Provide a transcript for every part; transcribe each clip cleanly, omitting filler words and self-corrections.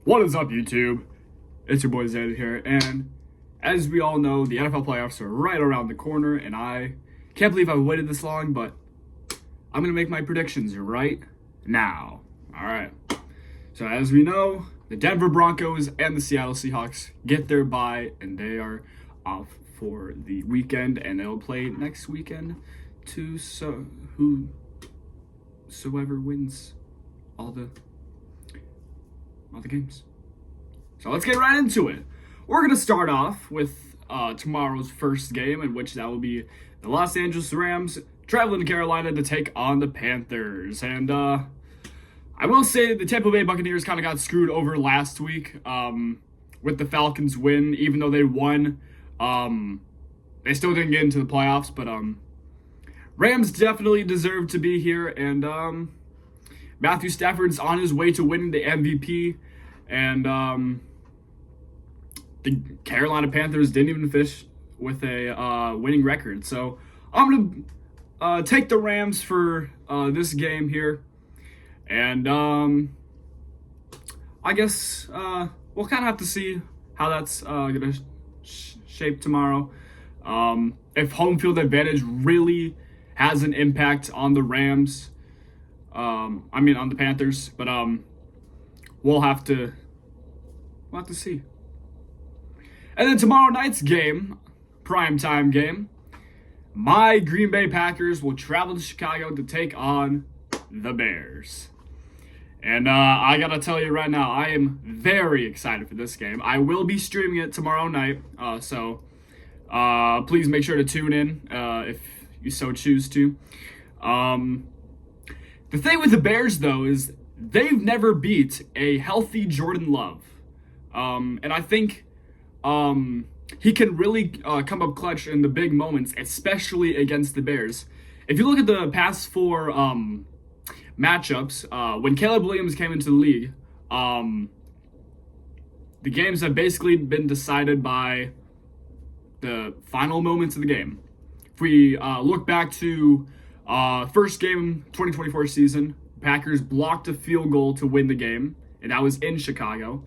What is up, YouTube? It's your boy Zayda here, and as we all know, the NFL playoffs are right around the corner, and I can't believe I've waited this long, but I'm gonna make my predictions right now. Alright. So as we know, the Denver Broncos and the Seattle Seahawks get their bye, and they are off for the weekend, and they'll play next weekend to whosoever wins all the games. So let's get right into it. We're going to start off with tomorrow's first game, in which that will be the Los Angeles Rams traveling to Carolina to take on the Panthers. And I will say the Tampa Bay Buccaneers kind of got screwed over last week with the Falcons win. Even though they won, they still didn't get into the playoffs. But Rams definitely deserve to be here. And Matthew Stafford's on his way to winning the MVP. And the Carolina Panthers didn't even finish with a winning record. So I'm going to take the Rams for this game here. And I guess we'll kind of have to see how that's going to shape tomorrow. If home field advantage really has an impact on the Rams, on the Panthers, but we'll have to see. And then tomorrow night's game, primetime game, my Green Bay Packers will travel to Chicago to take on the Bears. And I gotta tell you right now, I am very excited for this game. I will be streaming it tomorrow night, so please make sure to tune in if you so choose to. The thing with the Bears, though, is they've never beat a healthy Jordan Love. And I think he can really come up clutch in the big moments, especially against the Bears. If you look at the past four matchups, when Caleb Williams came into the league, the games have basically been decided by the final moments of the game. If we look back to first game 2024 season, Packers blocked a field goal to win the game, and that was in Chicago.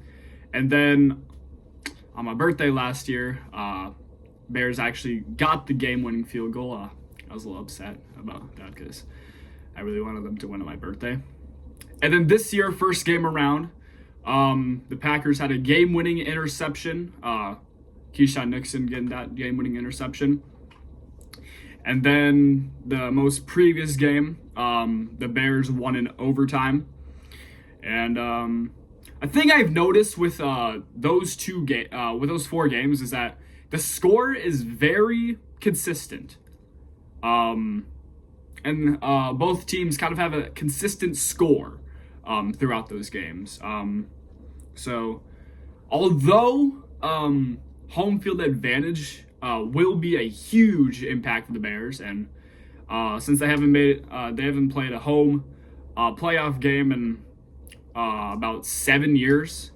And then on my birthday last year, Bears actually got the game-winning field goal. I was a little upset about that because I really wanted them to win on my birthday. And then this year, first game around, the Packers had a game-winning interception. Keyshawn Nixon getting that game-winning interception. And then the most previous game, the Bears won in overtime. And I think I've noticed with those four games is that the score is very consistent. And both teams kind of have a consistent score throughout those games. So although home field advantage will be a huge impact for the Bears, and since they haven't played a home playoff game in about 7 years.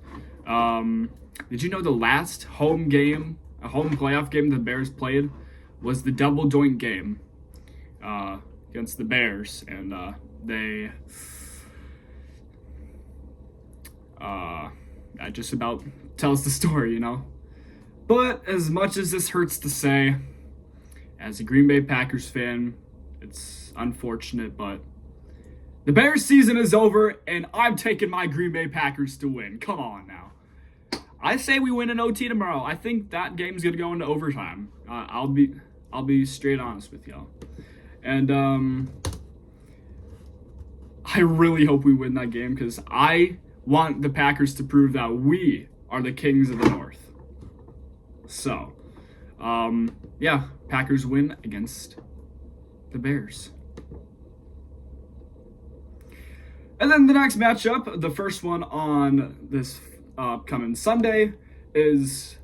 Did you know the last a home playoff game the Bears played was the double joint game against the Bears, and that just about tells the story, you know. But as much as this hurts to say, as a Green Bay Packers fan, it's unfortunate, but the Bears season is over, and I'm taking my Green Bay Packers to win. Come on now. I say we win an OT tomorrow. I think that game's gonna go into overtime. I'll be straight honest with y'all. And I really hope we win that game because I want the Packers to prove that we are the kings of the North. So, Packers win against the Bears. And then the next matchup, the first one on this upcoming Sunday, is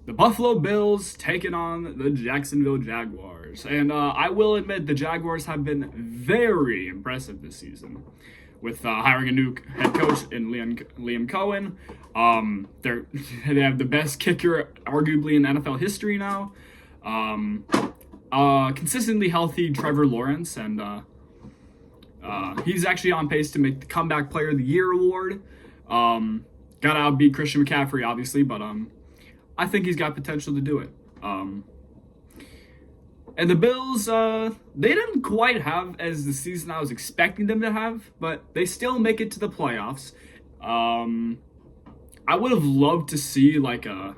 the Buffalo Bills taking on the Jacksonville Jaguars. And I will admit the Jaguars have been very impressive this season with hiring a new head coach in Liam Cohen. They have the best kicker arguably in NFL history now. Consistently healthy Trevor Lawrence, and he's actually on pace to make the Comeback Player of the Year award. Got Gotta outbeat Christian McCaffrey, obviously, but I think he's got potential to do it. And the Bills, they didn't quite have as the season I was expecting them to have, but they still make it to the playoffs. I would have loved to see like an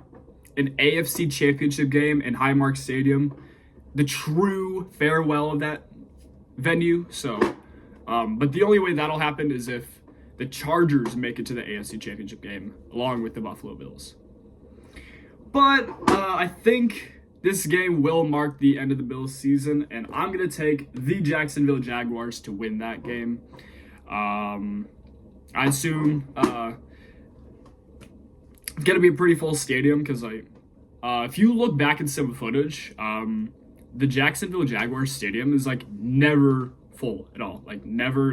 AFC Championship game in Highmark Stadium, the true farewell of that venue. So, but the only way that'll happen is if the Chargers make it to the AFC Championship game along with the Buffalo Bills. But I think this game will mark the end of the Bills season, and I'm going to take the Jacksonville Jaguars to win that game. I assume it's going to be a pretty full stadium because, if you look back at some footage, the Jacksonville Jaguars stadium is, never full at all. Never,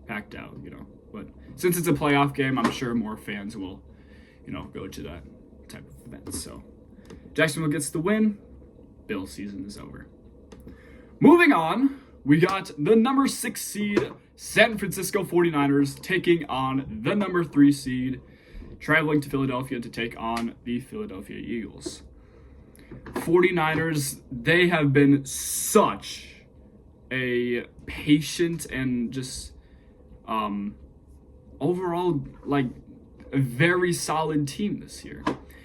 packed out, But since it's a playoff game, I'm sure more fans will, go to that type of event. So Jacksonville gets the win. Bills season is over. Moving on, we got the number 6 seed San Francisco 49ers taking on the number 3 seed, traveling to Philadelphia to take on the Philadelphia Eagles. 49ers, they have been such a patient and just overall a very solid team this year.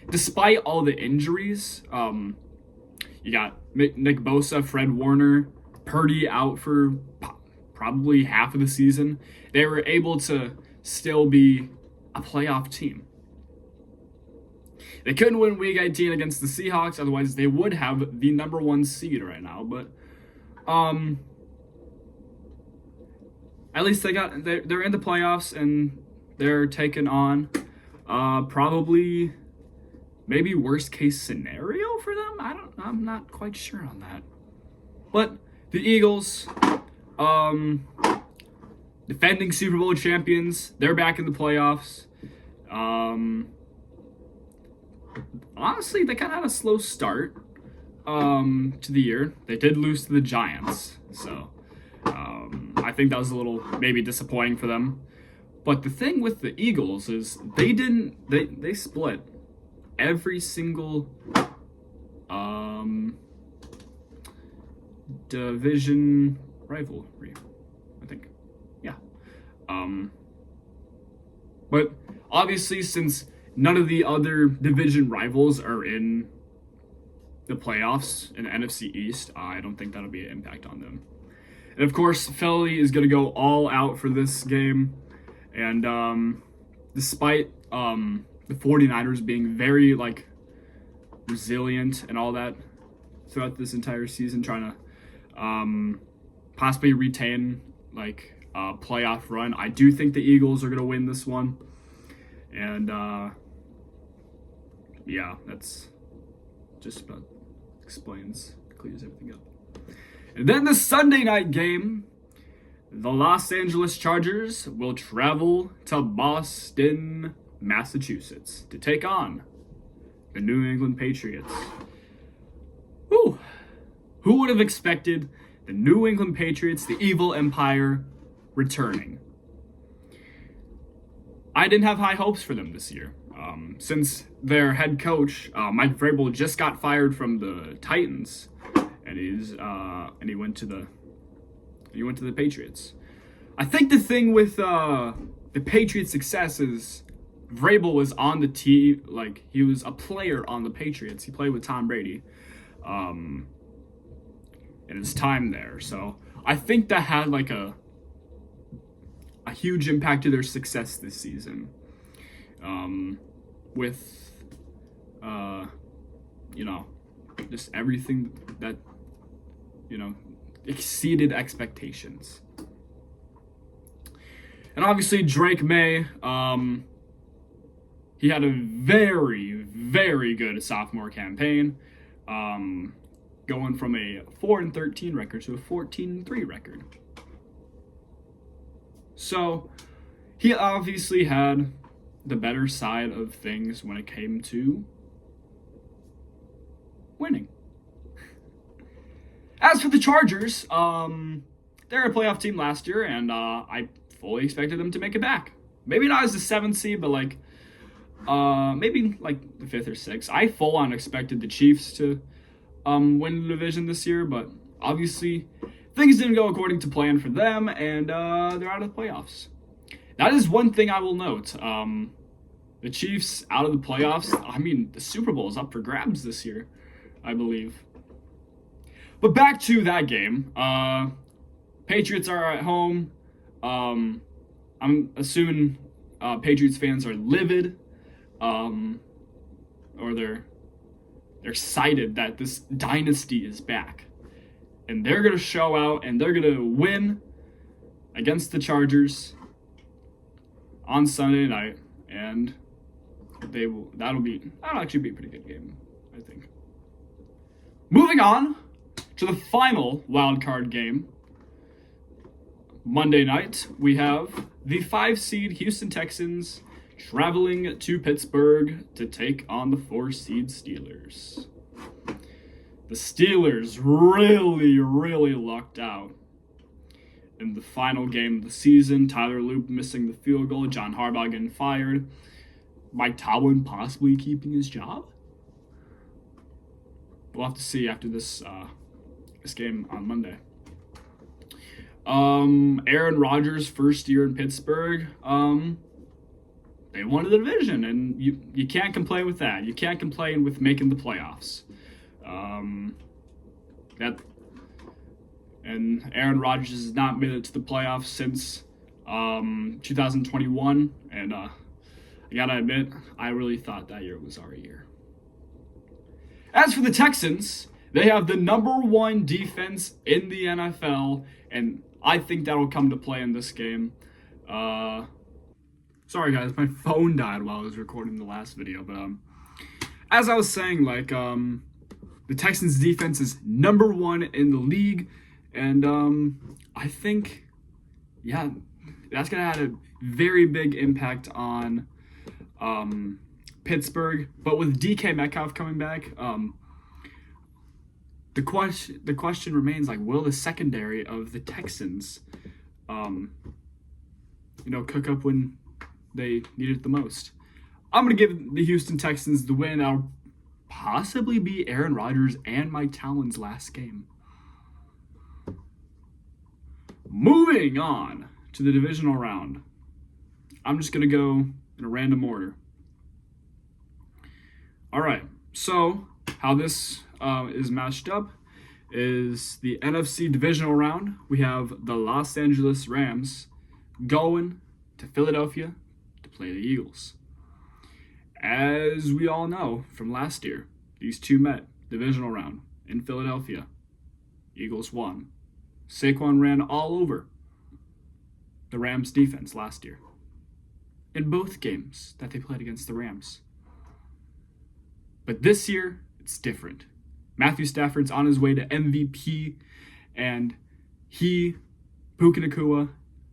Despite all the injuries, you got Nick Bosa, Fred Warner, Purdy out for probably half of the season. They were able to still be a playoff team. They couldn't win Week 18 against the Seahawks, otherwise they would have the number 1 seed right now. But at least they're in the playoffs and they're taking on probably maybe worst case scenario for them. I'm not quite sure on that. But the Eagles, defending Super Bowl champions, they're back in the playoffs. Honestly, they kind of had a slow start to the year. They did lose to the Giants, so I think that was a little maybe disappointing for them. But the thing with the Eagles is they split every single division rivalry, I think. Yeah. But obviously, since none of the other division rivals are in the playoffs in the NFC East, I don't think that'll be an impact on them. And of course, Philly is going to go all out for this game. And despite the 49ers being very resilient and all that throughout this entire season, trying to possibly retain a playoff run, I do think the Eagles are going to win this one. And yeah, that's just about clears everything up. And then the Sunday night game, the Los Angeles Chargers will travel to Boston, Massachusetts to take on the New England Patriots. Whew. Who would have expected the New England Patriots, the evil empire, returning? I didn't have high hopes for them this year. Since their head coach, Mike Vrabel, just got fired from the Titans, and he went to the Patriots. I think the thing with the Patriots' success is Vrabel was on the team, he was a player on the Patriots. He played with Tom Brady, in his time there. So I think that had a huge impact to their success this season. With just everything that exceeded expectations. And obviously Drake May, he had a very, very good sophomore campaign, going from a 4-13 record to a 14-3 record. So he obviously had the better side of things when it came to winning. As for the Chargers, they're a playoff team last year, and I fully expected them to make it back. maybe not as the 7th seed, but like maybe like the 5th or 6th. I full on expected the Chiefs to win the division this year, but obviously things didn't go according to plan for them, and they're out of the playoffs. That is one thing I will note. The Chiefs out of the playoffs. I mean, the Super Bowl is up for grabs this year, I believe. But back to that game. Patriots are at home. I'm assuming Patriots fans are livid, or they're excited that this dynasty is back, and they're gonna show out and they're gonna win against the Chargers on Sunday night, and that'll actually be a pretty good game, I think. Moving on to the final wild card game. Monday night, we have the 5 seed Houston Texans traveling to Pittsburgh to take on the 4 seed Steelers. The Steelers really, really lucked out in the final game of the season. Tyler Loop missing the field goal, John Harbaugh getting fired, Mike Tomlin possibly keeping his job. We'll have to see after this game on Monday. Aaron Rodgers' first year in Pittsburgh. They won the division, and you can't complain with that. You can't complain with making the playoffs. And Aaron Rodgers has not made it to the playoffs since 2021, and I gotta admit, I really thought that year was our year. As for the Texans, they have the #1 defense in the NFL, and I think that'll come to play in this game. Sorry guys, my phone died while I was recording the last video, but as I was saying, like, the Texans defense is #1 in the league, and I think, yeah, that's gonna have a very big impact on Pittsburgh. But with DK Metcalf coming back, the question remains, like, will the secondary of the Texans cook up when they need it the most? I'm gonna give the Houston Texans the win. That'll possibly be Aaron Rodgers and Mike Tomlin's last game. Moving on to the divisional round. I'm just gonna go in a random order. All right, so how this is matched up is the NFC divisional round. We have the Los Angeles Rams going to Philadelphia to play the Eagles. As we all know from last year, these two met divisional round in Philadelphia. Eagles won. Saquon ran all over the Rams defense last year in both games that they played against the Rams. But this year, it's different. Matthew Stafford's on his way to MVP, and Puka Nacua,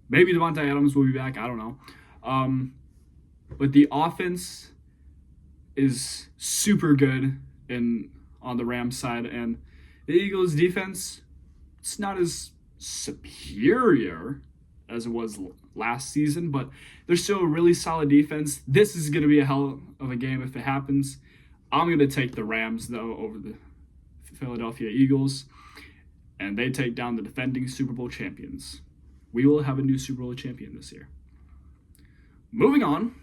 maybe Devontae Adams will be back, I don't know. But the offense is super good on the Rams side, and the Eagles defense, it's not as superior as it was last season, but they're still a really solid defense. This is going to be a hell of a game if it happens. I'm going to take the Rams, though, over the Philadelphia Eagles, and they take down the defending Super Bowl champions. We will have a new Super Bowl champion this year. Moving on,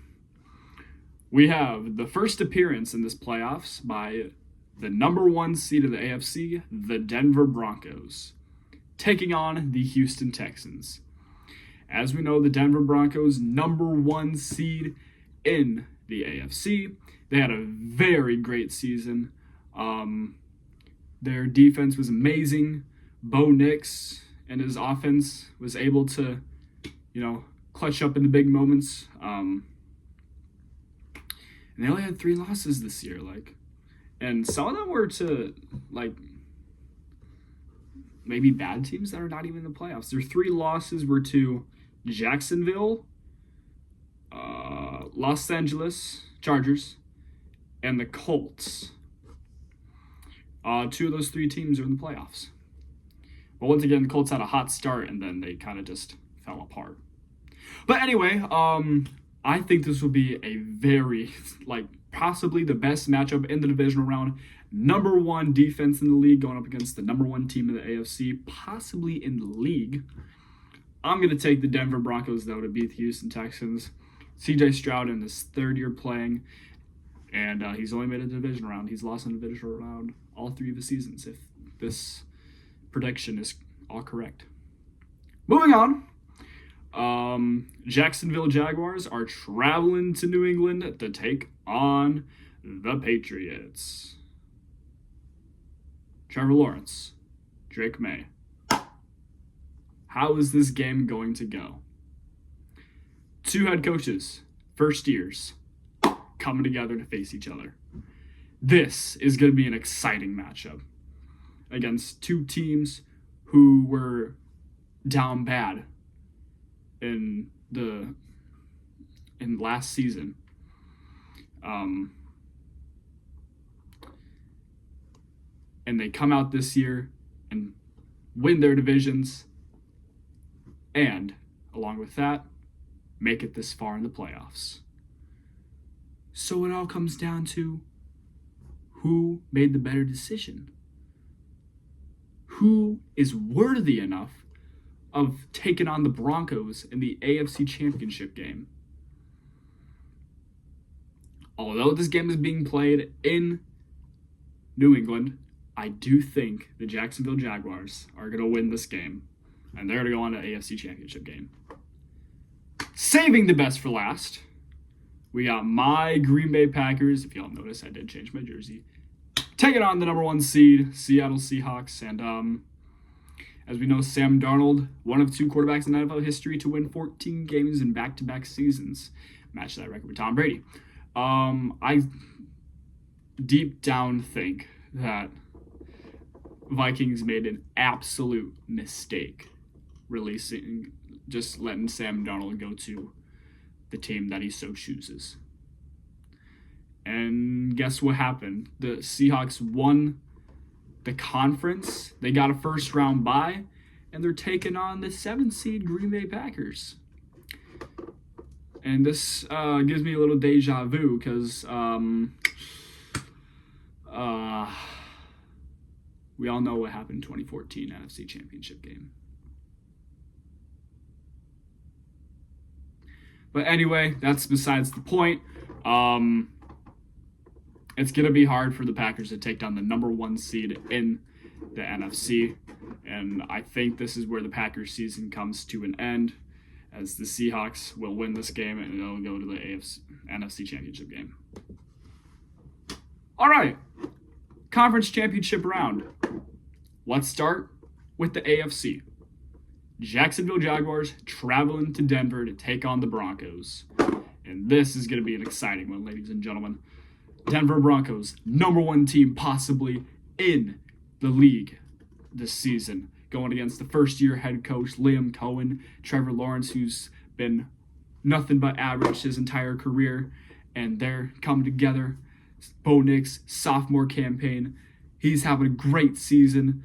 we have the first appearance in this playoffs by the #1 seed of the AFC, the Denver Broncos, taking on the Houston Texans. As we know, the Denver Broncos, #1 seed in the AFC. They had a very great season. Their defense was amazing. Bo Nix and his offense was able to, clutch up in the big moments. And they only had 3 losses this year, and some of them were to, maybe bad teams that are not even in the playoffs. Their 3 losses were to Jacksonville, Los Angeles Chargers, and the Colts. 2 of those 3 teams are in the playoffs. But once again, the Colts had a hot start, and then they kind of just fell apart. But anyway, I think this will be a very, like, possibly the best matchup in the divisional round. Number one defense in the league going up against the number one team in the AFC, possibly in the league. I'm going to take the Denver Broncos, though, to beat the Houston Texans. CJ Stroud in his third year playing, and he's only made a division round. He's lost in a divisional round all 3 of the seasons, if this prediction is all correct. Moving on. Jacksonville Jaguars are traveling to New England to take on the Patriots. Trevor Lawrence, Drake May. How is this game going to go? 2 head coaches, first years, coming together to face each other. This is going to be an exciting matchup against 2 teams who were down bad in last season. And they come out this year and win their divisions, and along with that, make it this far in the playoffs. So it all comes down to who made the better decision. Who is worthy enough of taking on the Broncos in the AFC Championship game. Although this game is being played in New England, I do think the Jacksonville Jaguars are going to win this game, and they're going to go on to the AFC Championship game. Saving the best for last, we got my Green Bay Packers. If y'all notice, I did change my jersey. Taking on the number 1 seed, Seattle Seahawks, and as we know, Sam Darnold, one of 2 quarterbacks in NFL history to win 14 games in back-to-back seasons. Match that record with Tom Brady. I deep down think that Vikings made an absolute mistake just letting Sam Darnold go to the team that he so chooses. And guess what happened? The Seahawks won the conference. They got a first round bye, and they're taking on the 7th seed Green Bay Packers. And this gives me a little deja vu because we all know what happened in 2014 NFC Championship game. But anyway, that's besides the point. It's going to be hard for the Packers to take down the number 1 seed in the NFC. And I think this is where the Packers season comes to an end, as the Seahawks will win this game and they'll go to the NFC Championship game. All right, Conference Championship round. Let's start with the AFC. Jacksonville Jaguars traveling to Denver to take on the Broncos. And this is going to be an exciting one, ladies and gentlemen. Denver Broncos, number 1 team possibly in the league this season, going against the first-year head coach, Liam Cohen, Trevor Lawrence, who's been nothing but average his entire career, and they're coming together. Bo Nix, sophomore campaign. He's having a great season.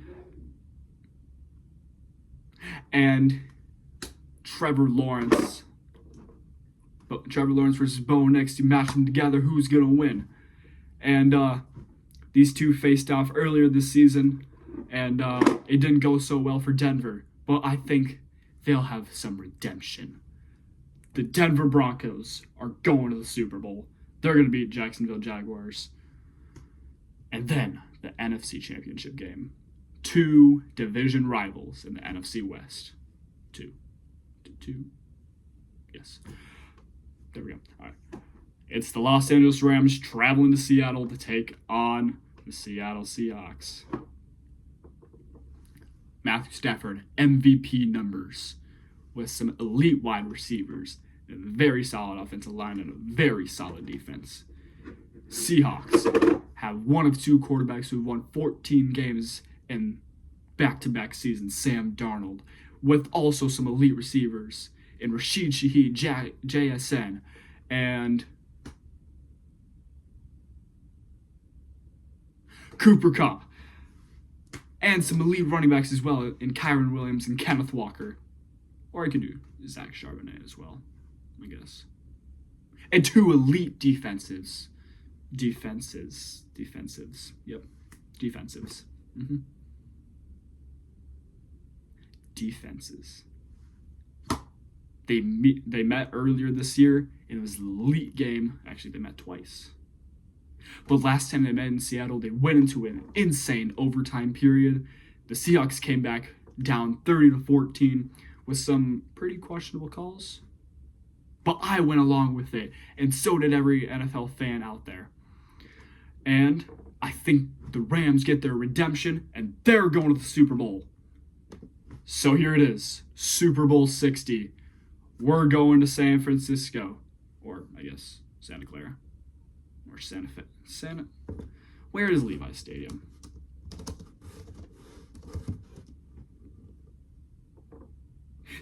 And Trevor Lawrence versus Bo Nix, you match them together, who's going to win? And these 2 faced off earlier this season, and it didn't go so well for Denver. But I think they'll have some redemption. The Denver Broncos are going to the Super Bowl. They're going to beat Jacksonville Jaguars. And then the NFC Championship game. 2 division rivals in the NFC West. 2. Yes. There we go. All right. It's the Los Angeles Rams traveling to Seattle to take on the Seattle Seahawks. Matthew Stafford, MVP numbers, with some elite wide receivers, and a very solid offensive line, and a very solid defense. Seahawks have one of 2 quarterbacks who have won 14 games in back-to-back seasons, Sam Darnold, with also some elite receivers in Rashid Shaheed, JSN, and Cooper Kupp, and some elite running backs as well in Kyron Williams and Kenneth Walker. Or I could do Zach Charbonnet as well, I guess. and 2 elite defensives. Yep, defensives. Defenses. They met earlier this year, and it was an elite game. Actually, they met twice. But last time they met in Seattle, they went into an insane overtime period. The Seahawks came back down 30-14 with some pretty questionable calls. But I went along with it, and so did every NFL fan out there. And I think the Rams get their redemption, and they're going to the Super Bowl. So here it is, Super Bowl 60. We're going to San Francisco, or I guess Santa Clara, or Santa. Where is Levi Stadium?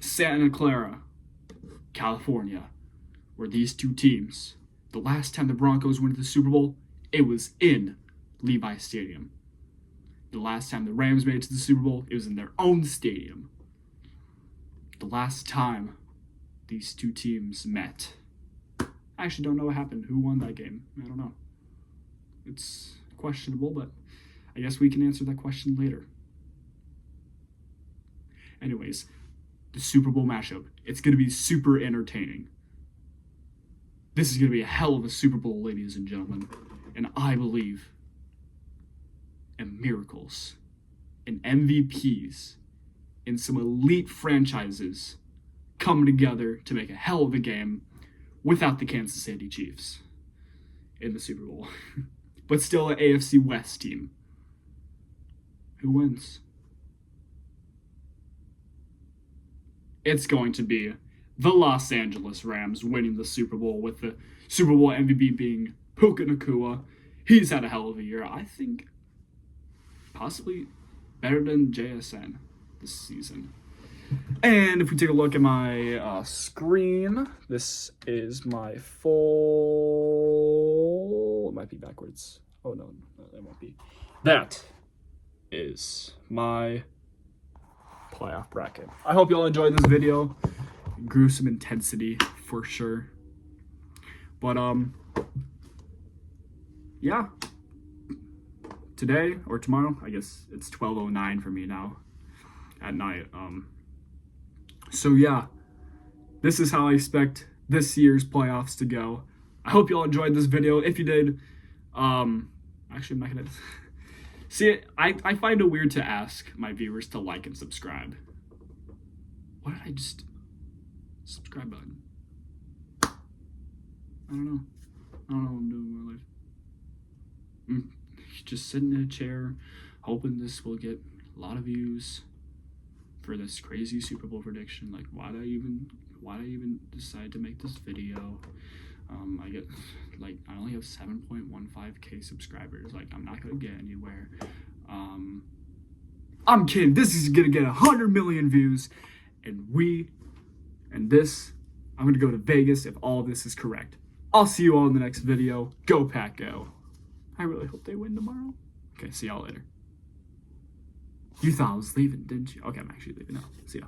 Santa Clara, California, where these two teams, the last time the Broncos went to the Super Bowl, it was in Levi Stadium. The last time the Rams made it to the Super Bowl, it was in their own stadium. The last time these two teams met, I actually don't know what happened. Who won that game? I don't know. It's questionable, but I guess we can answer that question later. Anyways, the Super Bowl matchup. It's going to be super entertaining. This is going to be a hell of a Super Bowl, ladies and gentlemen. And I believe in miracles, in MVPs, in some elite franchises coming together to make a hell of a game without the Kansas City Chiefs in the Super Bowl. But still an AFC West team. Who wins? It's going to be the Los Angeles Rams winning the Super Bowl, with the Super Bowl MVP being Puka Nacua. He's had a hell of a year. I think possibly better than JSN this season. And if we take a look at my screen, this is my full... It might be backwards. Oh, no, that won't be. That is my playoff bracket. I hope you all enjoyed this video. Gruesome intensity for sure. But, yeah. Today or tomorrow, I guess it's 12:09 for me now at night. So yeah, this is how I expect this year's playoffs to go. I hope you all enjoyed this video. If you did, actually I'm not gonna see, I find it weird to ask my viewers to like and subscribe. Why did I just subscribe button? I don't know what I'm doing with my life. Just sitting in a chair, hoping this will get a lot of views for this crazy Super Bowl prediction. Like, why did I even decide to make this video? I get, like, I only have 7.15k subscribers. Like, I'm not gonna get anywhere. I'm kidding. This is gonna get 100 million views, and I'm gonna go to Vegas if all this is correct. I'll see you all in the next video. Go Pack Go. I really hope they win tomorrow. Okay, see y'all later. You thought I was leaving, didn't you? Okay, I'm actually leaving now. See ya.